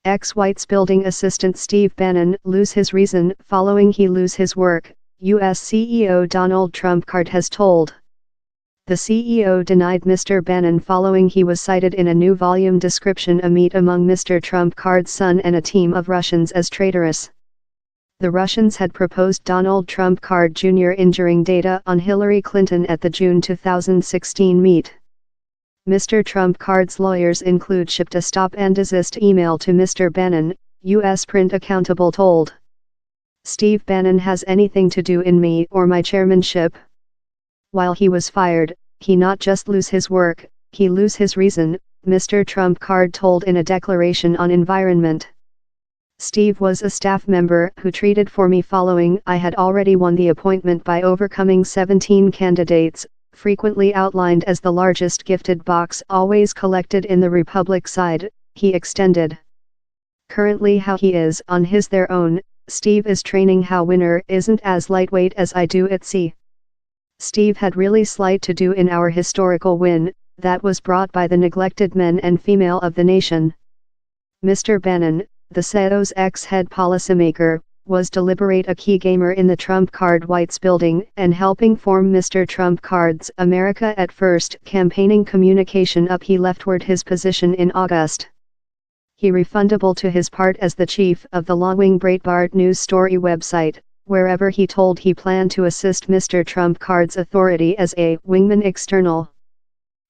Ex-White's building assistant Steve Bannon lose his reason following he lose his work, U.S. CEO Donald Trump card has told. The CEO denied Mr. Bannon following he was cited in a new volume description a meet among Mr. Trump card's son and a team of Russians as traitorous. The Russians had proposed Donald Trump card Jr. injuring data on Hillary Clinton at the June 2016 meet. Mr. Trump card's lawyers include shipped a stop and desist email to Mr. Bannon, U.S. print accountable told. Steve Bannon has anything to do in me or my chairmanship. While he was fired, he not just lose his work, he lose his reason, Mr. Trump card told in a declaration on environment. Steve was a staff member who treated for me following I had already won the appointment by overcoming 17 candidates, frequently outlined as the largest gifted box always collected in the Republic side, he extended. Currently how he is on his their own, Steve is training how winner isn't as lightweight as I do at sea. Steve had really slight to do in our historical win, that was brought by the neglected men and female of the nation. Mr. Bannon, the CEO's ex-head policymaker, was deliberate a key gamer in the Trump card White's building and helping form Mr. Trump card's America at First campaigning communication up he leftward his position in August. He refundable to his part as the chief of the long-wing Breitbart news story website, wherever he told he planned to assist Mr. Trump card's authority as a wingman external.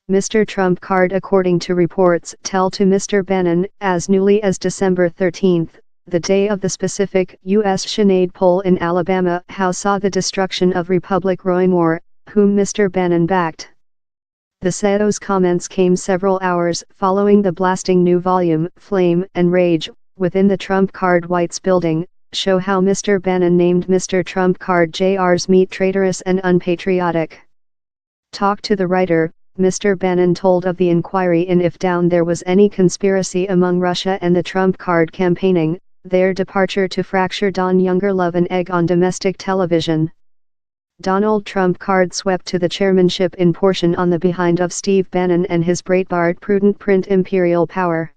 Mr. Trump card according to reports tell to Mr. Bannon as newly as December 13, the day of the specific U.S. Sinead poll in Alabama how saw the destruction of Republic Roy Moore, whom Mr. Bannon backed. The CEO's comments came several hours following the blasting new volume, Flame and Rage, within the Trump card White's building, show how Mr. Bannon named Mr. Trump card Jr's meet traitorous and unpatriotic. Talk to the writer, Mr. Bannon told of the inquiry in if down there was any conspiracy among Russia and the Trump card campaigning, their departure to fracture Don Younger love and egg on domestic television. Donald Trump card swept to the chairmanship in portion on the behind of Steve Bannon and his Breitbart prudent print imperial power.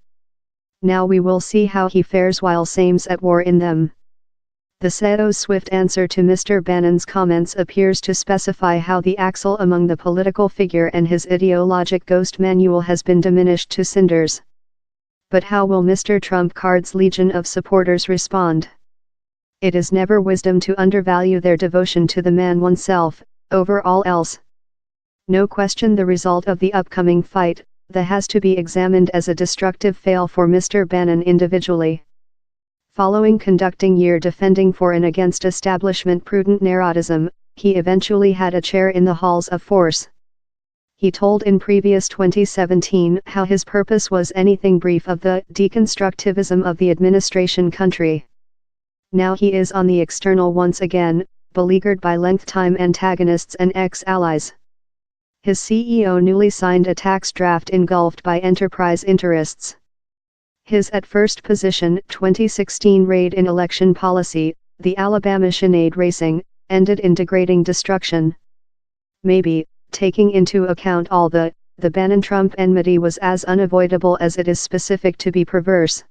Now we will see how he fares while same's at war in them. The CEO's swift answer to Mr. Bannon's comments appears to specify how the axle among the political figure and his ideologic ghost manual has been diminished to cinders. But how will Mr. Trump card's legion of supporters respond? It is never wisdom to undervalue their devotion to the man oneself, over all else. No question the result of the upcoming fight, that has to be examined as a destructive fail for Mr. Bannon individually. Following conducting year defending for and against establishment prudent neuroticism, he eventually had a chair in the halls of force. He told in previous 2017 how his purpose was anything brief of the deconstructivism of the administration country. Now he is on the external once again, beleaguered by length-time antagonists and ex-allies. His CEO newly signed a tax draft engulfed by enterprise interests. His at first position 2016 raid in election policy, the Alabama Sinead racing, ended in degrading destruction. Maybe, taking into account all the Bannon-Trump enmity was as unavoidable as it is specific to be perverse.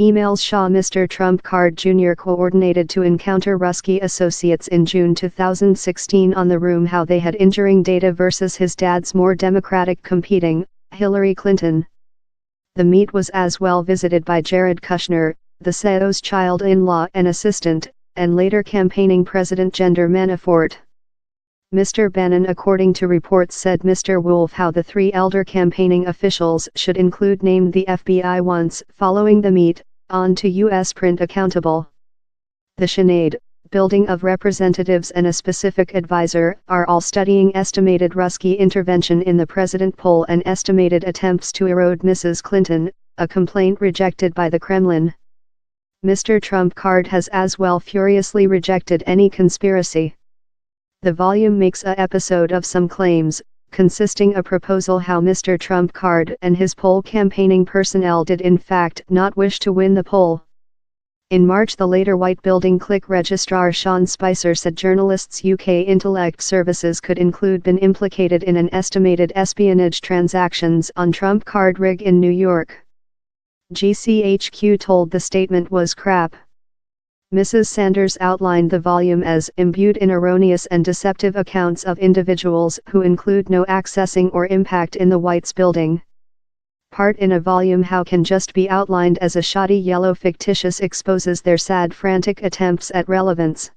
Emails Shaw Mr. Trump card Jr. coordinated to encounter Ruski associates in June 2016 on the room how they had injuring data versus his dad's more democratic competing, Hillary Clinton. The meet was as well visited by Jared Kushner, the CEO's child-in-law and assistant, and later campaigning President Gender Manafort. Mr. Bannon according to reports said Mr. Wolf how the three elder campaigning officials should include named the FBI once following the meet, on to U.S. print accountable. The Sinead, building of representatives and a specific advisor are all studying estimated Ruski intervention in the president poll and estimated attempts to erode Mrs. Clinton, a complaint rejected by the Kremlin. Mr. Trump card has as well furiously rejected any conspiracy. The volume makes a episode of some claims, consisting a proposal how Mr. Trump card and his poll campaigning personnel did in fact not wish to win the poll. In March the later White Building Click registrar Sean Spicer said journalists UK Intellect Services could include been implicated in an estimated espionage transactions on Trump card rig in New York. GCHQ told the statement was crap. Mrs. Sanders outlined the volume as imbued in erroneous and deceptive accounts of individuals who include no accessing or impact in the White's building. Part in a volume how can just be outlined as a shoddy yellow fictitious exposes their sad frantic attempts at relevance.